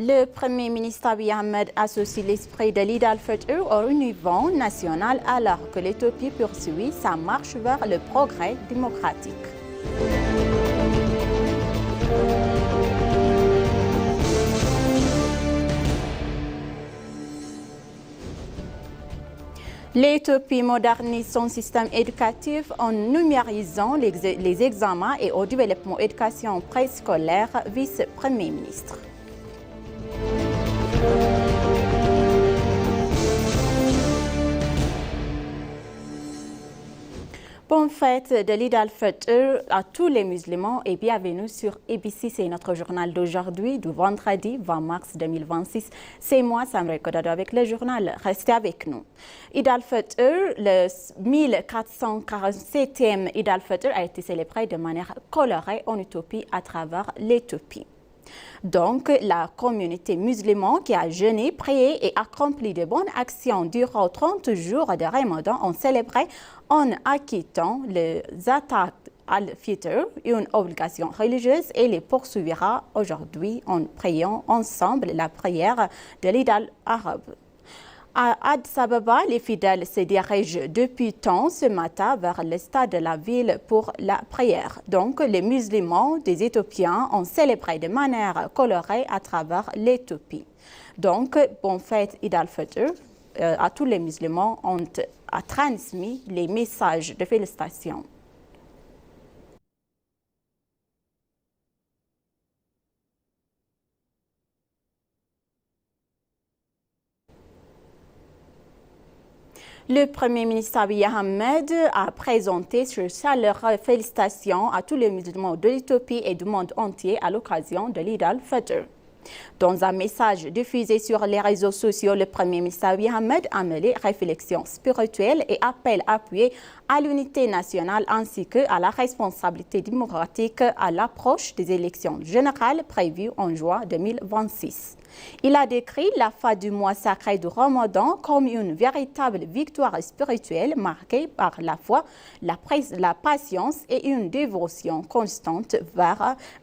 Le Premier ministre Abiy Ahmed associe l'esprit de l'Eid al-Fitr au renouveau national alors que l'Éthiopie poursuit sa marche vers le progrès démocratique. L'Éthiopie modernise son système éducatif en numérisant les examens et au développement éducation préscolaire, vice-premier ministre. Bonne fête de l'Eid al-Fitr à tous les musulmans et bienvenue sur ABC. C'est notre journal d'aujourd'hui, du vendredi 20 mars 2026. C'est moi, Samre Kodado, avec le journal. Restez avec nous. Eid al-Fitr, le 1447e Eid al-Fitr a été célébré de manière colorée en Éthiopie à travers l'Éthiopie. Donc, la communauté musulmane qui a jeûné, prié et accompli de bonnes actions durant 30 jours de Ramadan ont célébré en acquittant les zakat al-Fitr, une obligation religieuse, et les poursuivra aujourd'hui en priant ensemble la prière de l'Eid al-Arab. À Addis Ababa, les fidèles se dirigent depuis tôt ce matin vers le stade de la ville pour la prière. Donc, les musulmans des Éthiopiens ont célébré de manière colorée à travers l'Éthiopie. Donc, bonne fête Eid al-Fitr à tous les musulmans ont transmis les messages de félicitations. Le Premier ministre Abiy Ahmed a présenté ses chaleureuses félicitations à tous les musulmans de l'Éthiopie et du monde entier à l'occasion de l'Eid al-Fitr. Dans un message diffusé sur les réseaux sociaux, le Premier ministre Abiy Ahmed a mêlé réflexion spirituelle et appel appuyé à l'unité nationale ainsi qu'à la responsabilité démocratique à l'approche des élections générales prévues en juin 2026. Il a décrit la fin du mois sacré du Ramadan comme une véritable victoire spirituelle marquée par la foi, la patience et une dévotion constante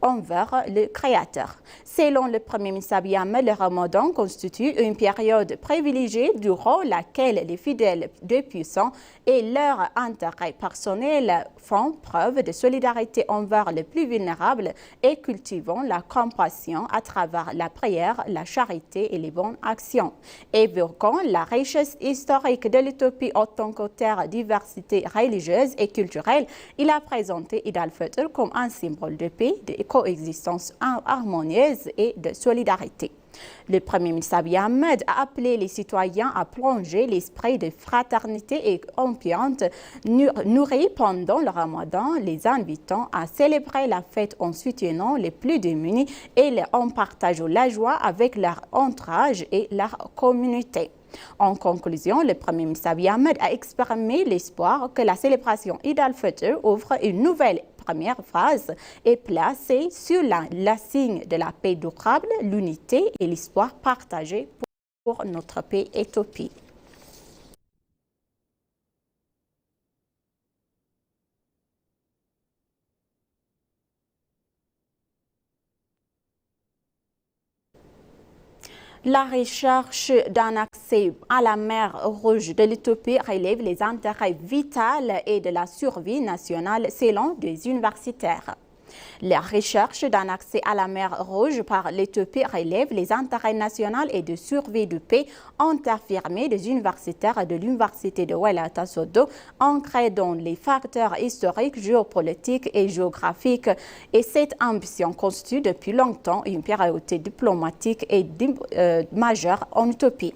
envers le Créateur. Selon le Premier ministre Abiy Ahmed, le Ramadan constitue une période privilégiée durant laquelle les fidèles de puissants et leurs intérêts personnels font preuve de solidarité envers les plus vulnérables et cultivant la compassion à travers la prière, la charité et les bonnes actions. Évoquant la richesse historique de l'Éthiopie en tant que terre diversité religieuse et culturelle, il a présenté Eid al-Fitr comme un symbole de paix, de coexistence harmonieuse et de solidarité. Le Premier ministre Abiy Ahmed a appelé les citoyens à plonger l'esprit de fraternité et confiance nourri pendant le Ramadan, les invitant à célébrer la fête en soutenant les plus démunis et en partageant la joie avec leur entourage et leur communauté. En conclusion, le Premier ministre Abiy Ahmed a exprimé l'espoir que la célébration Eid al-Fitr ouvre une nouvelle première phase est placée sur la signe de la paix durable, l'unité et l'espoir partagé pour notre pays Éthiopie. La recherche d'un accès à la mer Rouge de l'Éthiopie relève les intérêts vitaux et de la survie nationale selon des universitaires. La recherche d'un accès à la mer Rouge par l'Éthiopie relève les intérêts nationaux et de survie du pays, ont affirmé des universitaires de l'Université de Welayata Sodo, ancrés dans les facteurs historiques, géopolitiques et géographiques. Et cette ambition constitue depuis longtemps une priorité diplomatique et majeure en Éthiopie.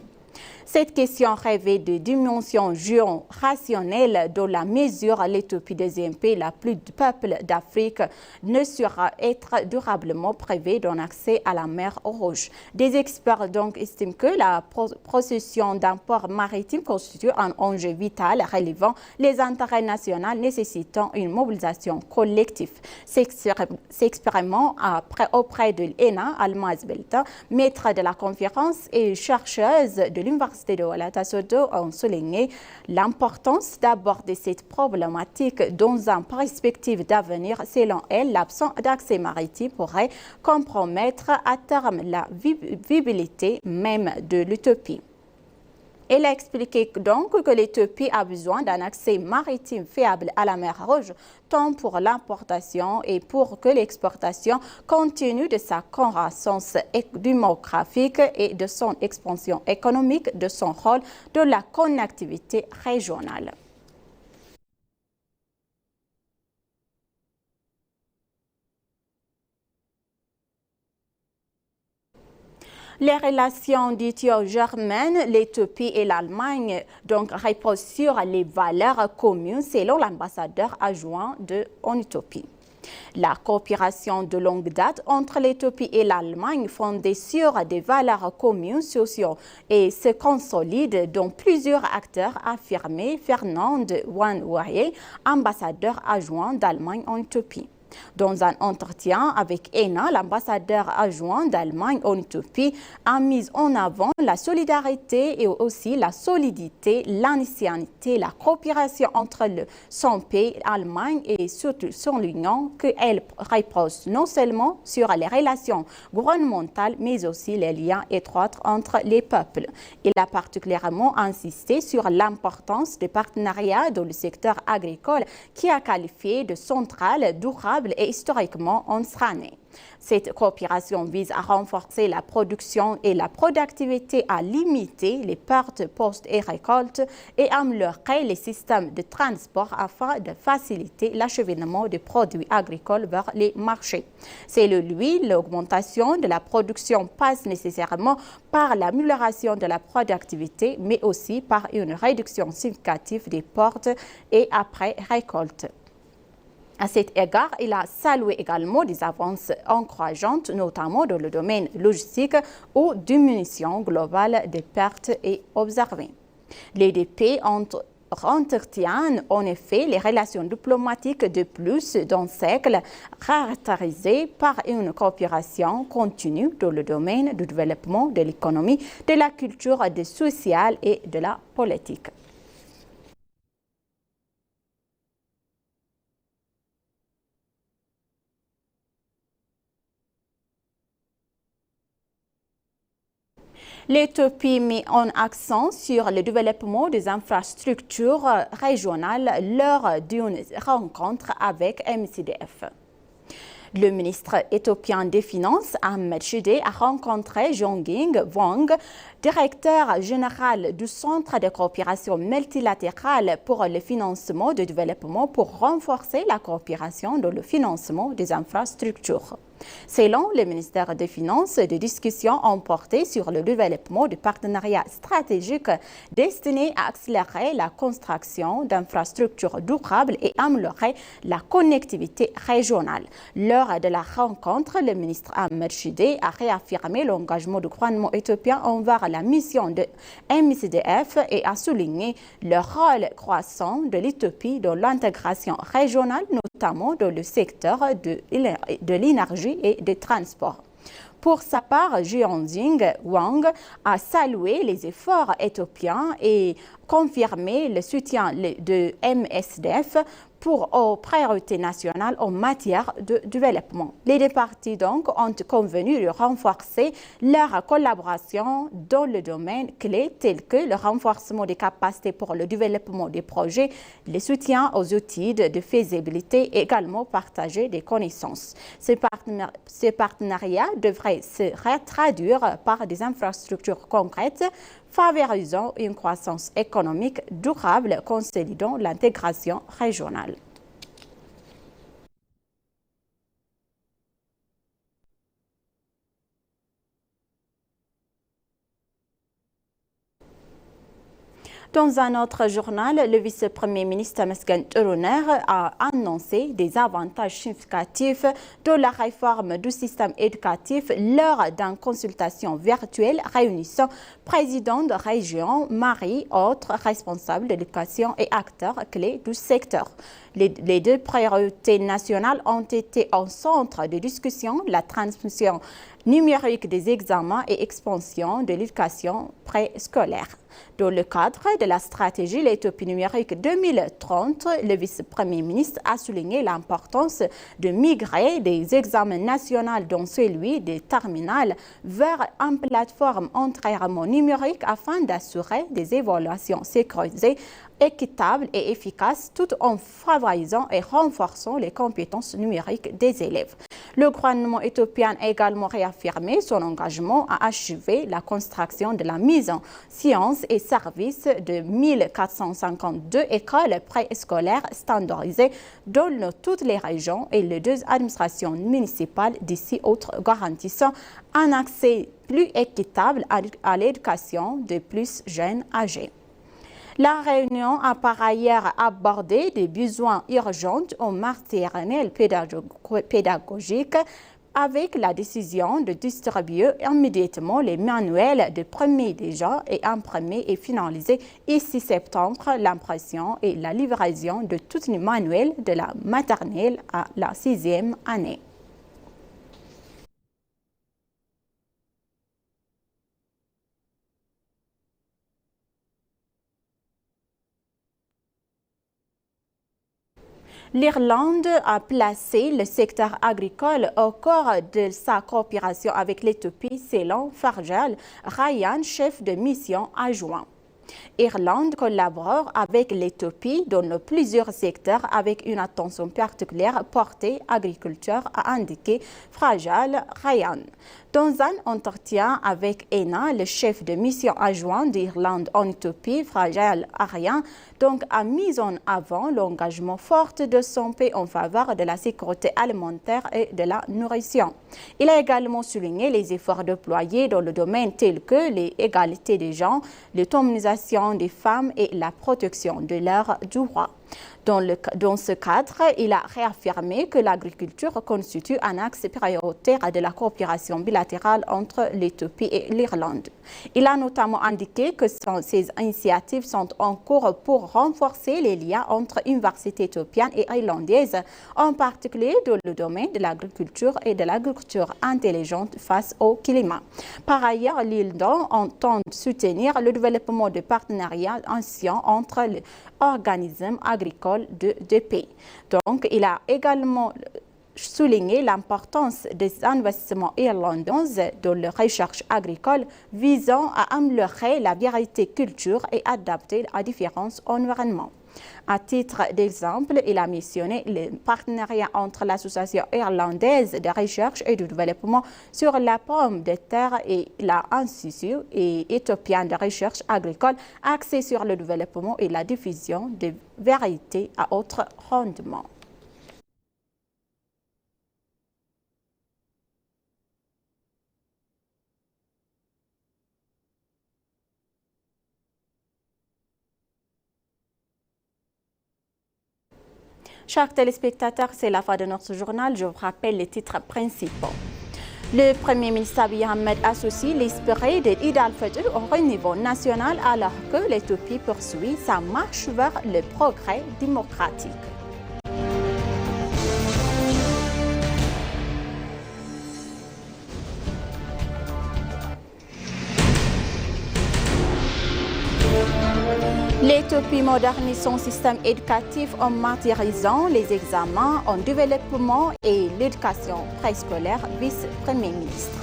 Cette question rêvée de dimension géo-rationnelle dans la mesure l'Éthiopie deuxième pays la plus peuple d'Afrique ne sera être durablement privée d'un accès à la mer Rouge. Des experts donc estiment que la possession d'un port maritime constitue un enjeu vital relevant les intérêts nationaux nécessitant une mobilisation collective. S'expérimente auprès de l'ENA, Almaz Belta, maître de la conférence et chercheuse de l'Université l'Université de Ouagadougou ont souligné l'importance d'aborder cette problématique dans une perspective d'avenir. Selon elle, l'absence d'accès maritime pourrait compromettre à terme la viabilité même de l'utopie. Elle a expliqué donc que l'Éthiopie a besoin d'un accès maritime fiable à la mer Rouge, tant pour l'importation et pour que l'exportation continue de sa croissance démographique et de son expansion économique, de son rôle de la connectivité régionale. Les relations dites-germaines, l'Éthiopie et l'Allemagne reposent sur les valeurs communes selon l'ambassadeur adjoint en Éthiopie. La coopération de longue date entre l'Éthiopie et l'Allemagne fondée sur des valeurs communes sociaux et se consolide dont plusieurs acteurs affirmés Fernand Wanwaye, ambassadeur adjoint d'Allemagne en Éthiopie. Dans un entretien avec ENA, l'ambassadeur adjoint d'Allemagne en Éthiopie a mis en avant la solidarité et aussi la solidité, l'ancienneté, la coopération entre son pays, l'Allemagne et surtout son Union, qu'elle repose non seulement sur les relations gouvernementales, mais aussi les liens étroits entre les peuples. Il a particulièrement insisté sur l'importance des partenariats dans le secteur agricole qui a qualifié de central, durable et historiquement entraîné. Cette coopération vise à renforcer la production et la productivité, à limiter les pertes post et récoltes et améliorer les systèmes de transport afin de faciliter l'acheminement des produits agricoles vers les marchés. Selon lui, l'augmentation de la production passe nécessairement par l'amélioration de la productivité, mais aussi par une réduction significative des pertes et après récolte. À cet égard, il a salué également des avances encourageantes, notamment dans le domaine logistique où diminution globale des pertes est observée. Les deux pays entretiennent en effet les relations diplomatiques de plus d'un siècle, caractérisées par une coopération continue dans le domaine du développement de l'économie, de la culture, du social et de la politique. L'Éthiopie met en accent sur le développement des infrastructures régionales lors d'une rencontre avec MCDF. Le ministre éthiopien des Finances, Ahmed Shide, a rencontré Jonging Wang, directeur général du Centre de coopération multilatérale pour le financement du développement, pour renforcer la coopération dans le financement des infrastructures. Selon le ministère des Finances, des discussions ont porté sur le développement de partenariats stratégiques destinés à accélérer la construction d'infrastructures durables et améliorer la connectivité régionale. Lors de la rencontre, le ministre Ahmed Shide a réaffirmé l'engagement du gouvernement éthiopien envers la mission de MCDF et a souligné le rôle croissant de l'Éthiopie dans l'intégration régionale, notamment dans le secteur de l'énergie et des transports. Pour sa part, Jonging Wang a salué les efforts éthiopiens et confirmé le soutien de MSDF aux priorités nationales en matière de développement. Les deux parties donc ont convenu de renforcer leur collaboration dans le domaine clé tels que le renforcement des capacités pour le développement des projets, le soutien aux outils de faisabilité et également partager des connaissances. Ces partenariats devraient se traduire par des infrastructures concrètes favorisant une croissance économique durable, consolidant l'intégration régionale. Dans un autre journal, le vice-premier ministre Mesken Turuner a annoncé des avantages significatifs de la réforme du système éducatif lors d'une consultation virtuelle réunissant présidents de région, maires, autres responsables de l'éducation et acteurs clés du secteur. Les deux priorités nationales ont été au centre de discussion, la transmission numérique des examens et expansion de l'éducation préscolaire. Dans le cadre de la stratégie l'Éthiopie numérique 2030, le vice-premier ministre a souligné l'importance de migrer des examens nationaux dont celui des terminales vers une plateforme entièrement numérique afin d'assurer des évaluations sécurisées, équitables et efficaces tout en favorisant et renforçant les compétences numériques des élèves. Le gouvernement éthiopien a également réaffirmé son engagement à achever la construction de la mise en sciences et services de 1452 écoles préscolaires standardisées dans toutes les régions et les deux administrations municipales d'ici autres, garantissant un accès plus équitable à l'éducation des plus jeunes âgés. La réunion a par ailleurs abordé des besoins urgents en matériel pédagogique avec la décision de distribuer immédiatement les manuels de premier déjà et imprimer et finaliser ici septembre l'impression et la livraison de tous les manuels de la maternelle à la 6e année. L'Irlande a placé le secteur agricole au cœur de sa coopération avec l'Éthiopie selon Farjal Ryan, chef de mission adjoint. L'Irlande collabore avec l'Éthiopie dans plusieurs secteurs avec une attention particulière portée à l'agriculture, a indiqué Farjal Ryan. Dans un entretien avec ENA, le chef de mission adjoint d'Irlande en Éthiopie, Farjal Ryan, a mis en avant l'engagement fort de son pays en faveur de la sécurité alimentaire et de la nourriture. Il a également souligné les efforts déployés dans le domaine tels que l'égalité des genres, l'autonomisation des femmes et la protection de leurs droits. Dans ce cadre, il a réaffirmé que l'agriculture constitue un axe prioritaire de la coopération bilatérale entre l'Éthiopie et l'Irlande. Il a notamment indiqué que ces initiatives sont en cours pour renforcer les liens entre universités éthiopiennes et irlandaises, en particulier dans le domaine de l'agriculture et de l'agriculture intelligente face au climat. Par ailleurs, l'Irlande entend soutenir le développement de partenariats anciens entre les organismes agricoles de deux pays. Donc, il a également souligné l'importance des investissements irlandais dans la recherche agricole visant à améliorer la variété culture et adapter à différents environnements. À titre d'exemple, il a mentionné le partenariat entre l'Association irlandaise de recherche et de développement sur la pomme de terre et l'Institut éthiopien de recherche agricole axé sur le développement et la diffusion de variétés à haut rendement. Chers téléspectateurs, c'est la fin de notre journal. Je vous rappelle les titres principaux. Le Premier ministre Abiy Ahmed associe l'espéré de Eid al-Fitr au niveau national alors que l'Éthiopie poursuit sa marche vers le progrès démocratique. L'Éthiopie modernise son système éducatif en maîtrisant les examens en développement et l'éducation préscolaire, vice-premier ministre.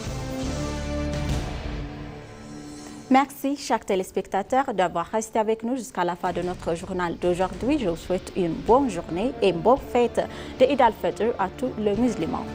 Merci, chers téléspectateurs, d'avoir resté avec nous jusqu'à la fin de notre journal d'aujourd'hui. Je vous souhaite une bonne journée et une bonne fête de Eid al-Fitr à tous les musulmans.